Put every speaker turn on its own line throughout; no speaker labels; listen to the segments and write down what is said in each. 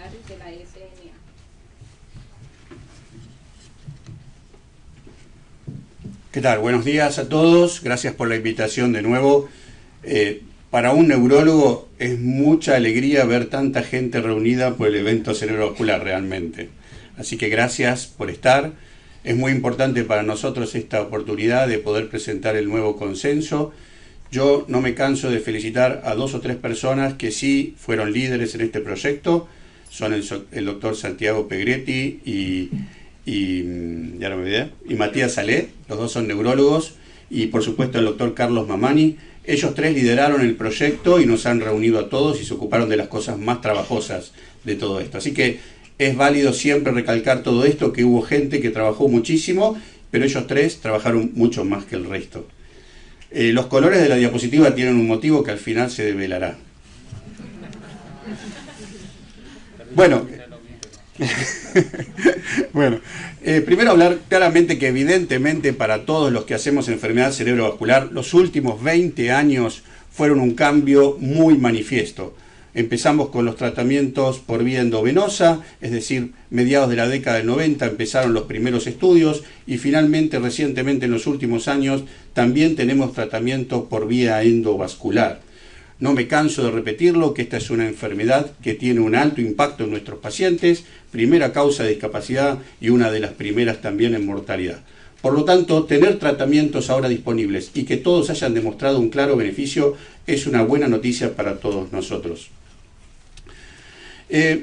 Cerebrovasculares de la SMA.
¿Qué tal? Buenos días a todos. Gracias por la invitación de nuevo. Para un neurólogo es mucha alegría ver tanta gente reunida por el evento cerebrovascular realmente. Así que gracias por estar. Es muy importante para nosotros esta oportunidad de poder presentar el nuevo consenso. Yo no me canso de felicitar a 2 o 3 personas que sí fueron líderes en este proyecto. Son el doctor Santiago Pegretti y Matías Salé. Los dos son neurólogos. Y por supuesto el doctor Carlos Mamani. Ellos 3 lideraron el proyecto y nos han reunido a todos y se ocuparon de las cosas más trabajosas de todo esto. Así que es válido siempre recalcar todo esto, que hubo gente que trabajó muchísimo, pero ellos 3 trabajaron mucho más que el resto. Los colores de la diapositiva tienen un motivo que al final se develará. Bueno, primero hablar claramente que evidentemente para todos los que hacemos enfermedad cerebrovascular, los últimos 20 años fueron un cambio muy manifiesto. Empezamos con los tratamientos por vía endovenosa, es decir, mediados de la década del 90 empezaron los primeros estudios y finalmente, recientemente en los últimos años, también tenemos tratamientos por vía endovascular. No me canso de repetirlo, que esta es una enfermedad que tiene un alto impacto en nuestros pacientes, primera causa de discapacidad y una de las primeras también en mortalidad. Por lo tanto, tener tratamientos ahora disponibles y que todos hayan demostrado un claro beneficio es una buena noticia para todos nosotros.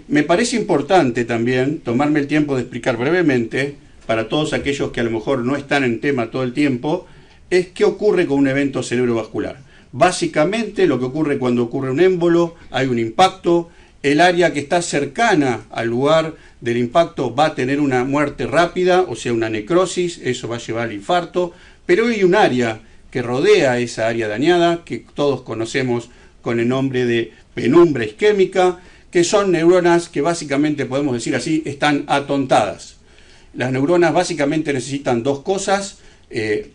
Me parece importante también tomarme el tiempo de explicar brevemente, para todos aquellos que a lo mejor no están en tema todo el tiempo, es qué ocurre con un evento cerebrovascular. Básicamente lo que ocurre cuando ocurre un émbolo, hay un impacto, el área que está cercana al lugar del impacto va a tener una muerte rápida, o sea una necrosis, eso va a llevar al infarto, pero hay un área que rodea esa área dañada, que todos conocemos con el nombre de penumbra isquémica, que son neuronas que básicamente, podemos decir así, están atontadas. Las neuronas básicamente necesitan 2 cosas,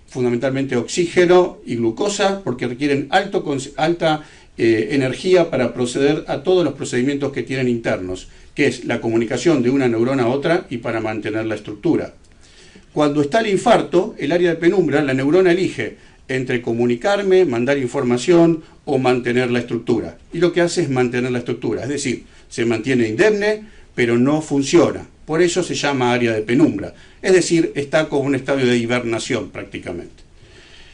fundamentalmente oxígeno y glucosa, porque requieren alta energía para proceder a todos los procedimientos que tienen internos, que es la comunicación de una neurona a otra y para mantener la estructura. Cuando está el infarto, el área de penumbra, la neurona elige entre comunicarme, mandar información o mantener la estructura. Y lo que hace es mantener la estructura, es decir, se mantiene indemne, pero no funciona. Por eso se llama área de penumbra, es decir, está como un estadio de hibernación prácticamente.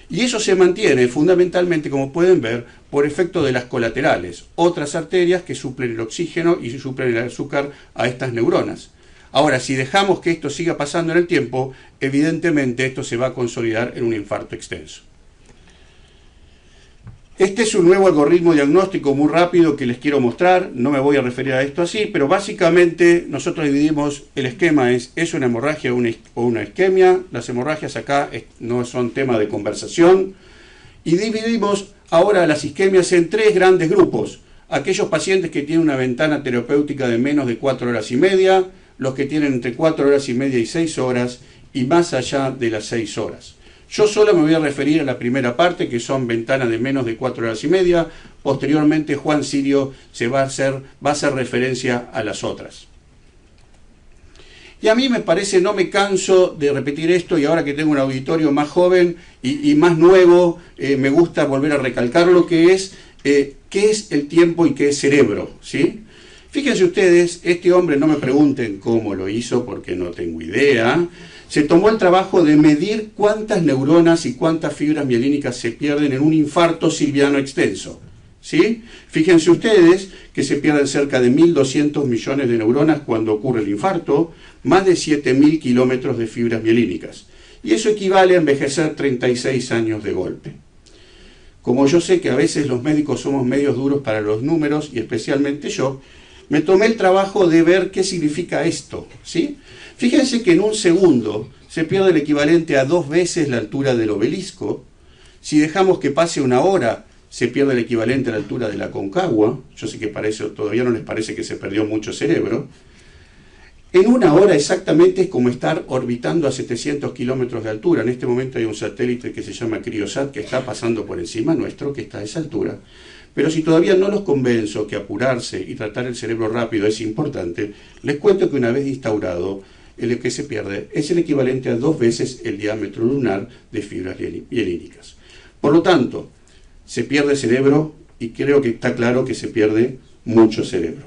Y eso se mantiene fundamentalmente, como pueden ver, por efecto de las colaterales, otras arterias que suplen el oxígeno y suplen el azúcar a estas neuronas. Ahora, si dejamos que esto siga pasando en el tiempo, evidentemente esto se va a consolidar en un infarto extenso. Este es un nuevo algoritmo diagnóstico muy rápido que les quiero mostrar, no me voy a referir a esto así, pero básicamente nosotros dividimos, el esquema es una hemorragia o una isquemia, las hemorragias acá no son tema de conversación, y dividimos ahora las isquemias en 3 grandes grupos, aquellos pacientes que tienen una ventana terapéutica de menos de 4 horas y media, los que tienen entre 4 horas y media y 6 horas, y más allá de las 6 horas. Yo solo me voy a referir a la primera parte, que son ventanas de menos de 4 horas y media. Posteriormente, Juan Sirio va a hacer referencia a las otras. Y a mí me parece, no me canso de repetir esto, y ahora que tengo un auditorio más joven y más nuevo, me gusta volver a recalcar lo que es, qué es el tiempo y qué es cerebro, ¿sí? Fíjense ustedes, este hombre, no me pregunten cómo lo hizo, porque no tengo idea. Se tomó el trabajo de medir cuántas neuronas y cuántas fibras mielínicas se pierden en un infarto silviano extenso, ¿sí? Fíjense ustedes que se pierden cerca de 1.200 millones de neuronas cuando ocurre el infarto, más de 7.000 kilómetros de fibras mielínicas. Y eso equivale a envejecer 36 años de golpe. Como yo sé que a veces los médicos somos medios duros para los números, y especialmente yo, me tomé el trabajo de ver qué significa esto, ¿sí? Fíjense que en un segundo se pierde el equivalente a 2 veces la altura del obelisco. Si dejamos que pase 1 hora, se pierde el equivalente a la altura de la Concagua. Yo sé que para eso todavía no les parece que se perdió mucho cerebro. En 1 hora exactamente es como estar orbitando a 700 kilómetros de altura. En este momento hay un satélite que se llama Criosat que está pasando por encima nuestro, que está a esa altura. Pero si todavía no los convenzo que apurarse y tratar el cerebro rápido es importante, les cuento que una vez instaurado, el que se pierde es el equivalente a 2 veces el diámetro lunar de fibras hialínicas. Por lo tanto, se pierde cerebro y creo que está claro que se pierde mucho cerebro.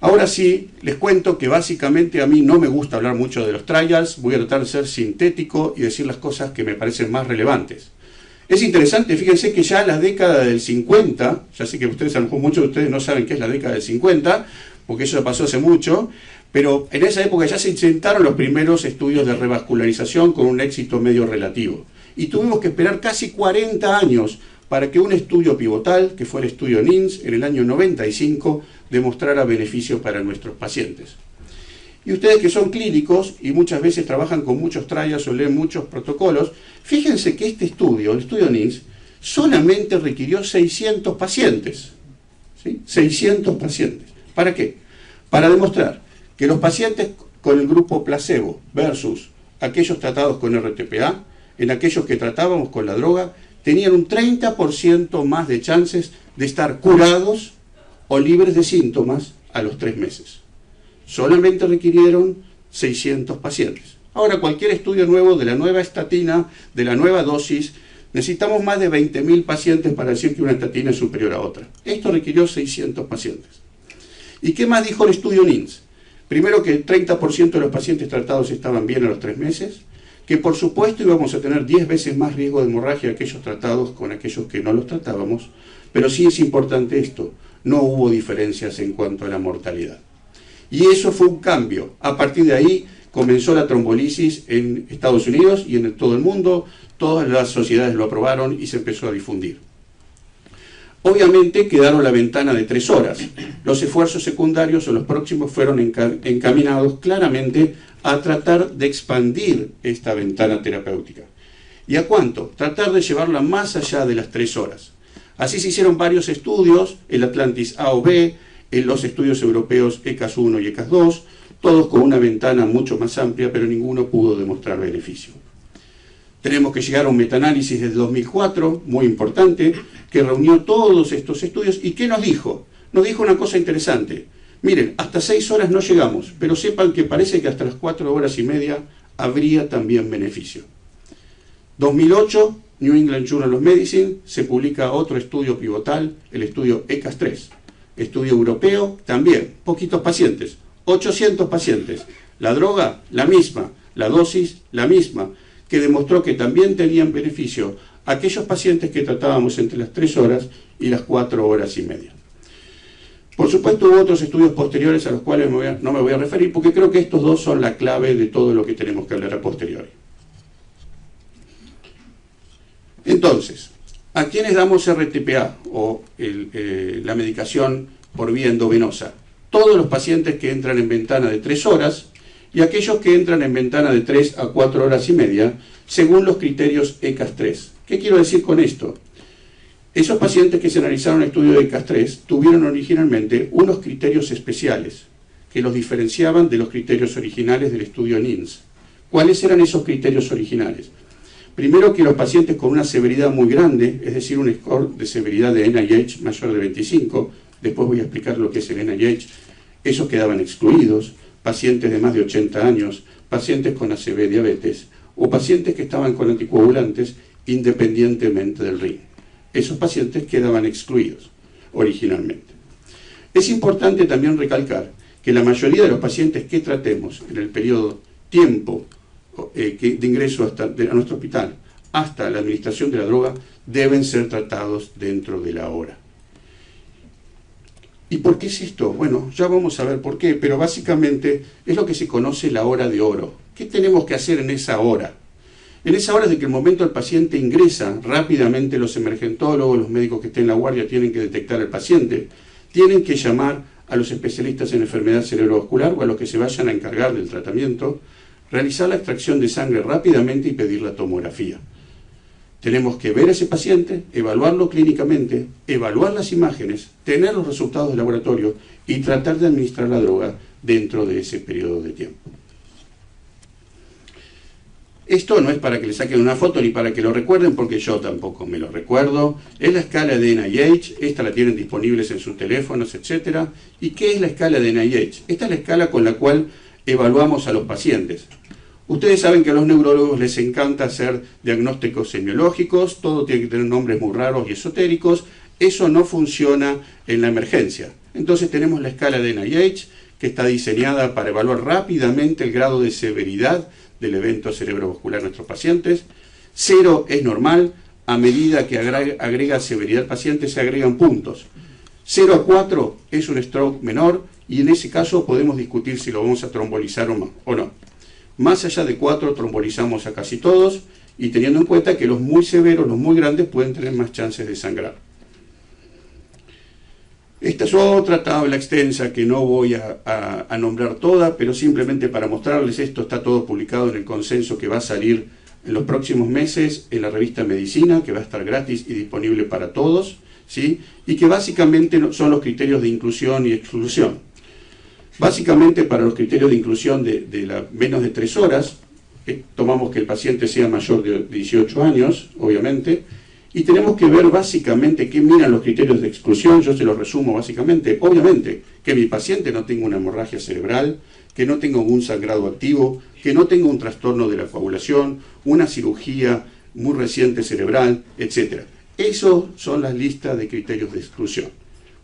Ahora sí, les cuento que básicamente a mí no me gusta hablar mucho de los trials, voy a tratar de ser sintético y decir las cosas que me parecen más relevantes. Es interesante, fíjense que ya la década del 50, ya sé que ustedes, a lo mejor muchos de ustedes no saben qué es la década del 50, porque eso pasó hace mucho, pero en esa época ya se intentaron los primeros estudios de revascularización con un éxito medio relativo. Y tuvimos que esperar casi 40 años para que un estudio pivotal, que fue el estudio NINS, en el año 95, demostrara beneficio para nuestros pacientes. Y ustedes que son clínicos y muchas veces trabajan con muchos trials o leen muchos protocolos, fíjense que este estudio, el estudio NINS, solamente requirió 600 pacientes. ¿Sí? 600 pacientes. ¿Para qué? Para demostrar que los pacientes con el grupo placebo versus aquellos tratados con RTPA, en aquellos que tratábamos con la droga, tenían un 30% más de chances de estar curados o libres de síntomas a los 3 meses. Solamente requirieron 600 pacientes. Ahora, cualquier estudio nuevo de la nueva estatina, de la nueva dosis, necesitamos más de 20.000 pacientes para decir que una estatina es superior a otra. Esto requirió 600 pacientes. ¿Y qué más dijo el estudio NINS? Primero, que el 30% de los pacientes tratados estaban bien a los 3 meses, que por supuesto íbamos a tener 10 veces más riesgo de hemorragia aquellos tratados con aquellos que no los tratábamos, pero sí es importante esto, no hubo diferencias en cuanto a la mortalidad. Y eso fue un cambio. A partir de ahí comenzó la trombolisis en Estados Unidos y en todo el mundo. Todas las sociedades lo aprobaron y se empezó a difundir. Obviamente quedaron la ventana de 3 horas. Los esfuerzos secundarios o los próximos fueron encaminados claramente a tratar de expandir esta ventana terapéutica. ¿Y a cuánto? Tratar de llevarla más allá de las 3 horas. Así se hicieron varios estudios, el Atlantis A o B, en los estudios europeos ECAS 1 y ECAS 2, todos con una ventana mucho más amplia, pero ninguno pudo demostrar beneficio. Tenemos que llegar a un metaanálisis del 2004, muy importante, que reunió todos estos estudios. ¿Y qué nos dijo? Nos dijo una cosa interesante. Miren, hasta 6 horas no llegamos, pero sepan que parece que hasta las 4 horas y media habría también beneficio. 2008, New England Journal of Medicine, se publica otro estudio pivotal, el estudio ECAS 3. Estudio europeo, también, poquitos pacientes, 800 pacientes. La droga, la misma, la dosis, la misma, que demostró que también tenían beneficio aquellos pacientes que tratábamos entre las 3 horas y las 4 horas y media. Por supuesto hubo otros estudios posteriores a los cuales no me voy a referir, porque creo que estos dos son la clave de todo lo que tenemos que hablar a posteriori. Entonces, ¿a quiénes damos RTPA o la medicación por vía endovenosa? Todos los pacientes que entran en ventana de 3 horas y aquellos que entran en ventana de 3 a 4 horas y media, según los criterios ECAS 3. ¿Qué quiero decir con esto? Esos pacientes que se analizaron en el estudio de ECAS 3 tuvieron originalmente unos criterios especiales que los diferenciaban de los criterios originales del estudio NINS. ¿Cuáles eran esos criterios originales? Primero, que los pacientes con una severidad muy grande, es decir, un score de severidad de NIH mayor de 25, después voy a explicar lo que es el NIH, esos quedaban excluidos, pacientes de más de 80 años, pacientes con ACV, diabetes, o pacientes que estaban con anticoagulantes independientemente del ring. Esos pacientes quedaban excluidos originalmente. Es importante también recalcar que la mayoría de los pacientes que tratemos en el periodo tiempo de ingreso a nuestro hospital hasta la administración de la droga deben ser tratados dentro de la hora. ¿Y por qué es esto? Bueno, ya vamos a ver por qué, pero básicamente es lo que se conoce la hora de oro. ¿Qué tenemos que hacer en esa hora? En esa hora de que el momento el paciente ingresa, rápidamente los emergentólogos, los médicos que estén en la guardia tienen que detectar al paciente, tienen que llamar a los especialistas en enfermedad cerebrovascular o a los que se vayan a encargar del tratamiento, realizar la extracción de sangre rápidamente y pedir la tomografía. Tenemos que ver a ese paciente, evaluarlo clínicamente, evaluar las imágenes, tener los resultados del laboratorio y tratar de administrar la droga dentro de ese periodo de tiempo. Esto no es para que le saquen una foto ni para que lo recuerden, porque yo tampoco me lo recuerdo. Es la escala de NIH, esta la tienen disponibles en sus teléfonos, etc. ¿Y qué es la escala de NIH? Esta es la escala con la cual evaluamos a los pacientes. Ustedes saben que a los neurólogos les encanta hacer diagnósticos semiológicos, todo tiene que tener nombres muy raros y esotéricos. Eso no funciona en la emergencia. Entonces tenemos la escala de NIH, que está diseñada para evaluar rápidamente el grado de severidad del evento cerebrovascular en nuestros pacientes. 0 es normal, a medida que agrega severidad al paciente se agregan puntos. 0 a 4 es un stroke menor y en ese caso podemos discutir si lo vamos a trombolizar o no. Más allá de 4 trombolizamos a casi todos y teniendo en cuenta que los muy severos, los muy grandes pueden tener más chances de sangrar. Esta es otra tabla extensa que no voy a nombrar toda, pero simplemente para mostrarles esto está todo publicado en el consenso que va a salir en los próximos meses en la revista Medicina, que va a estar gratis y disponible para todos, ¿sí? Y que básicamente son los criterios de inclusión y exclusión. Básicamente para los criterios de inclusión de menos de 3 horas, tomamos que el paciente sea mayor de 18 años, obviamente, y tenemos que ver básicamente qué miran los criterios de exclusión. Yo se los resumo básicamente. Obviamente, que mi paciente no tenga una hemorragia cerebral, que no tenga un sangrado activo, que no tenga un trastorno de la coagulación, una cirugía muy reciente cerebral, etc. Esas son las listas de criterios de exclusión.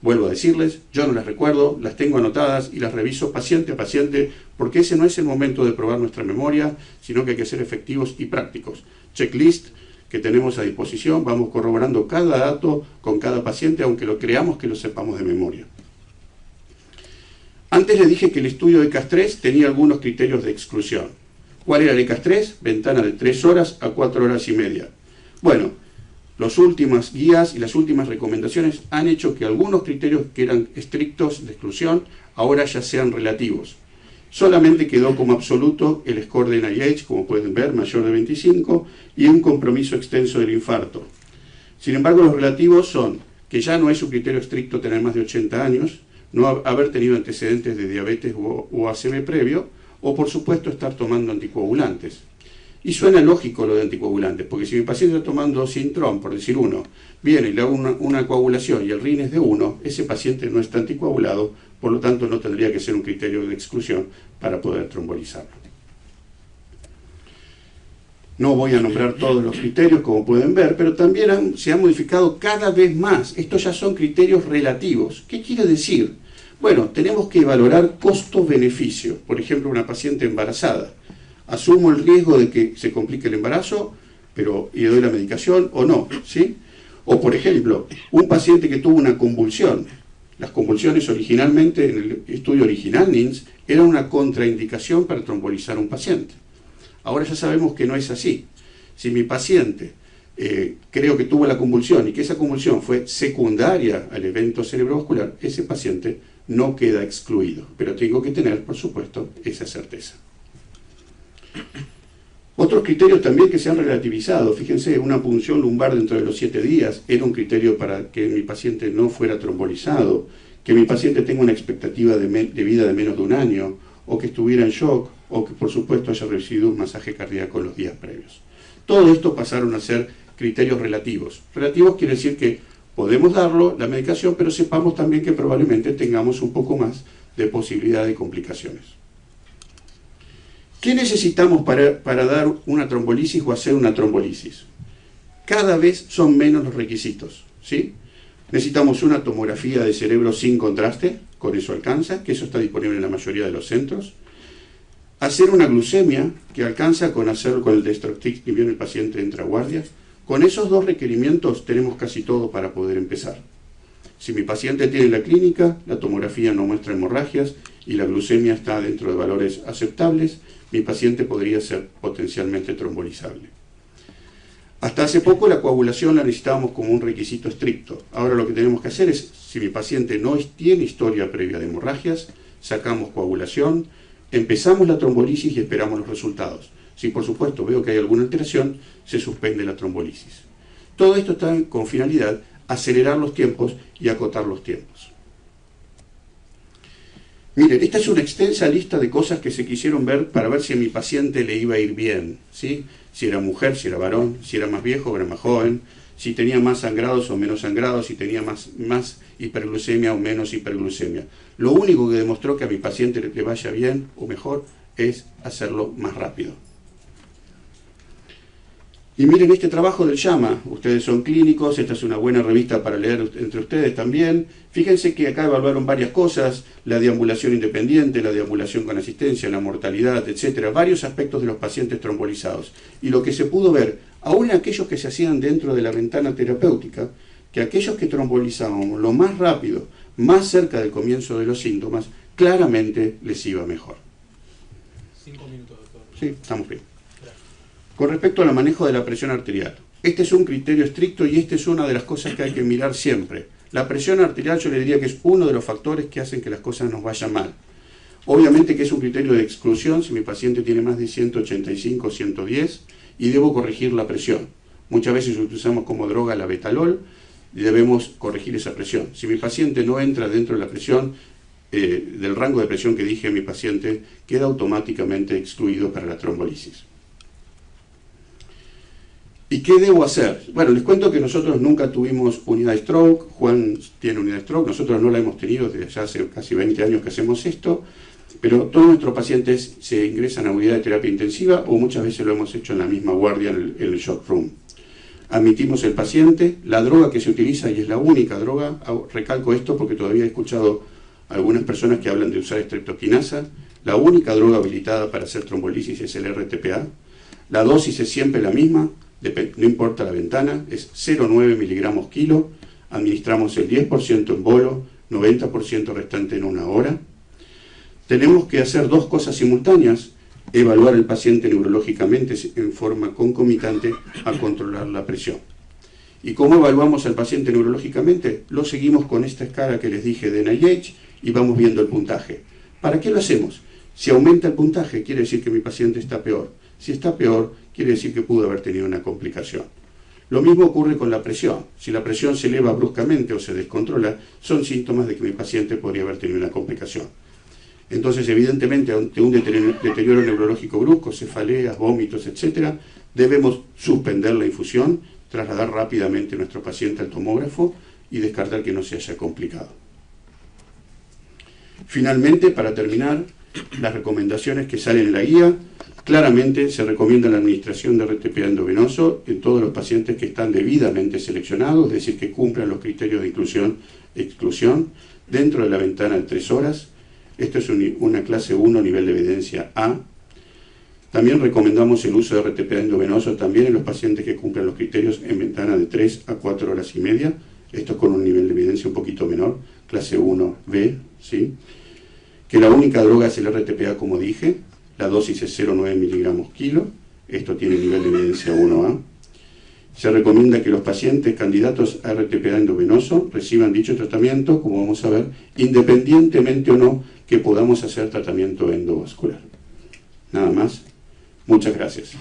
Vuelvo a decirles, yo no las recuerdo, las tengo anotadas y las reviso paciente a paciente, porque ese no es el momento de probar nuestra memoria, sino que hay que ser efectivos y prácticos. Checklist que tenemos a disposición, vamos corroborando cada dato con cada paciente, aunque lo creamos que lo sepamos de memoria. Antes les dije que el estudio de CAS3 tenía algunos criterios de exclusión. ¿Cuál era el CAS3? Ventana de 3 horas a 4 horas y media. Bueno, las últimas guías y las últimas recomendaciones han hecho que algunos criterios que eran estrictos de exclusión ahora ya sean relativos. Solamente quedó como absoluto el score de NIH, como pueden ver, mayor de 25, y un compromiso extenso del infarto. Sin embargo, los relativos son que ya no es un criterio estricto tener más de 80 años, no haber tenido antecedentes de diabetes o ACV previo, o por supuesto estar tomando anticoagulantes. Y suena lógico lo de anticoagulantes, porque si mi paciente está tomando Sintrom, por decir uno, viene y le hago una coagulación y el RIN es de 1, ese paciente no está anticoagulado, por lo tanto no tendría que ser un criterio de exclusión para poder trombolizarlo. No voy a nombrar todos los criterios, como pueden ver, pero también se han modificado cada vez más. Estos ya son criterios relativos. ¿Qué quiere decir? Bueno, tenemos que valorar costo-beneficio. Por ejemplo, una paciente embarazada. Asumo el riesgo de que se complique el embarazo, pero y doy la medicación o no, ¿sí? O por ejemplo, un paciente que tuvo una convulsión. Las convulsiones originalmente, en el estudio original NINS, era una contraindicación para trombolizar a un paciente. Ahora ya sabemos que no es así. Si mi paciente creo que tuvo la convulsión y que esa convulsión fue secundaria al evento cerebrovascular, ese paciente no queda excluido. Pero tengo que tener, por supuesto, esa certeza. Otros criterios también que se han relativizado. Fíjense, una punción lumbar dentro de los 7 días era un criterio para que mi paciente no fuera trombolizado, que mi paciente tenga una expectativa de vida de menos de 1 año, o que estuviera en shock, o que por supuesto haya recibido un masaje cardíaco en los días previos. Todo esto pasaron a ser criterios relativos. Relativos quiere decir que podemos darlo, la medicación, pero sepamos también que probablemente tengamos un poco más de posibilidad de complicaciones. ¿Qué necesitamos para dar una trombolisis o hacer una trombolisis? Cada vez son menos los requisitos, ¿sí? Necesitamos una tomografía de cerebro sin contraste, con eso alcanza, que eso está disponible en la mayoría de los centros. Hacer una glucemia, que alcanza con hacerlo con el Destructic, que viene el paciente entra a guardia. Con esos 2 requerimientos tenemos casi todo para poder empezar. Si mi paciente tiene la clínica, la tomografía no muestra hemorragias y la glucemia está dentro de valores aceptables, mi paciente podría ser potencialmente trombolizable. Hasta hace poco la coagulación la necesitábamos como un requisito estricto. Ahora lo que tenemos que hacer es, si mi paciente no tiene historia previa de hemorragias, sacamos coagulación, empezamos la trombolisis y esperamos los resultados. Si por supuesto veo que hay alguna alteración, se suspende la trombolisis. Todo esto está con finalidad acelerar los tiempos y acotar los tiempos. Miren, esta es una extensa lista de cosas que se quisieron ver para ver si a mi paciente le iba a ir bien, ¿sí? Si era mujer, si era varón, si era más viejo o era más joven, si tenía más sangrados o menos sangrados, si tenía más hiperglucemia o menos hiperglucemia. Lo único que demostró que a mi paciente le vaya bien o mejor es hacerlo más rápido. Y miren este trabajo del JAMA, ustedes son clínicos, esta es una buena revista para leer entre ustedes también. Fíjense que acá evaluaron varias cosas, la deambulación independiente, la deambulación con asistencia, la mortalidad, etcétera, varios aspectos de los pacientes trombolizados. Y lo que se pudo ver, aún aquellos que se hacían dentro de la ventana terapéutica, que aquellos que trombolizábamos lo más rápido, más cerca del comienzo de los síntomas, claramente les iba mejor.
5 minutos, doctor.
Sí, estamos bien. Con respecto al manejo de la presión arterial, este es un criterio estricto y esta es una de las cosas que hay que mirar siempre. La presión arterial yo le diría que es uno de los factores que hacen que las cosas nos vayan mal. Obviamente que es un criterio de exclusión si mi paciente tiene más de 185 o 110 y debo corregir la presión. Muchas veces utilizamos como droga la betalol y debemos corregir esa presión. Si mi paciente no entra dentro de la presión, del rango de presión que dije a mi paciente, queda automáticamente excluido para la trombolisis. ¿Y qué debo hacer? Bueno, les cuento que nosotros nunca tuvimos unidad de stroke, Juan tiene unidad de stroke, nosotros no la hemos tenido desde ya hace casi 20 años que hacemos esto, pero todos nuestros pacientes se ingresan a unidad de terapia intensiva o muchas veces lo hemos hecho en la misma guardia en el shock room. Admitimos el paciente, la droga que se utiliza, y es la única droga, recalco esto porque todavía he escuchado a algunas personas que hablan de usar streptokinasa, la única droga habilitada para hacer trombolisis es el RTPA, la dosis es siempre la misma, no importa la ventana, es 0,9 miligramos kilo, administramos el 10% en bolo, 90% restante en 1 hora. Tenemos que hacer dos cosas simultáneas, evaluar al paciente neurológicamente en forma concomitante a controlar la presión. ¿Y cómo evaluamos al paciente neurológicamente? Lo seguimos con esta escala que les dije de NIH y vamos viendo el puntaje. ¿Para qué lo hacemos? Si aumenta el puntaje, quiere decir que mi paciente está peor. Si está peor, quiere decir que pudo haber tenido una complicación. Lo mismo ocurre con la presión. Si la presión se eleva bruscamente o se descontrola, son síntomas de que mi paciente podría haber tenido una complicación. Entonces, evidentemente, ante un deterioro neurológico brusco, cefaleas, vómitos, etc., debemos suspender la infusión, trasladar rápidamente a nuestro paciente al tomógrafo y descartar que no se haya complicado. Finalmente, para terminar, las recomendaciones que salen en la guía. Claramente se recomienda la administración de RTPA endovenoso en todos los pacientes que están debidamente seleccionados, es decir, que cumplan los criterios de inclusión-exclusión dentro de la ventana de 3 horas. Esto es una clase 1, nivel de evidencia A. También recomendamos el uso de RTPA endovenoso también en los pacientes que cumplan los criterios en ventana de 3 a 4 horas y media. Esto es con un nivel de evidencia un poquito menor, clase 1B, ¿sí? Que la única droga es el RTPA, como dije. La dosis es 0,9 miligramos kilo, esto tiene nivel de evidencia 1A. Se recomienda que los pacientes candidatos a RTPA endovenoso reciban dicho tratamiento, como vamos a ver, independientemente o no que podamos hacer tratamiento endovascular. Nada más. Muchas gracias.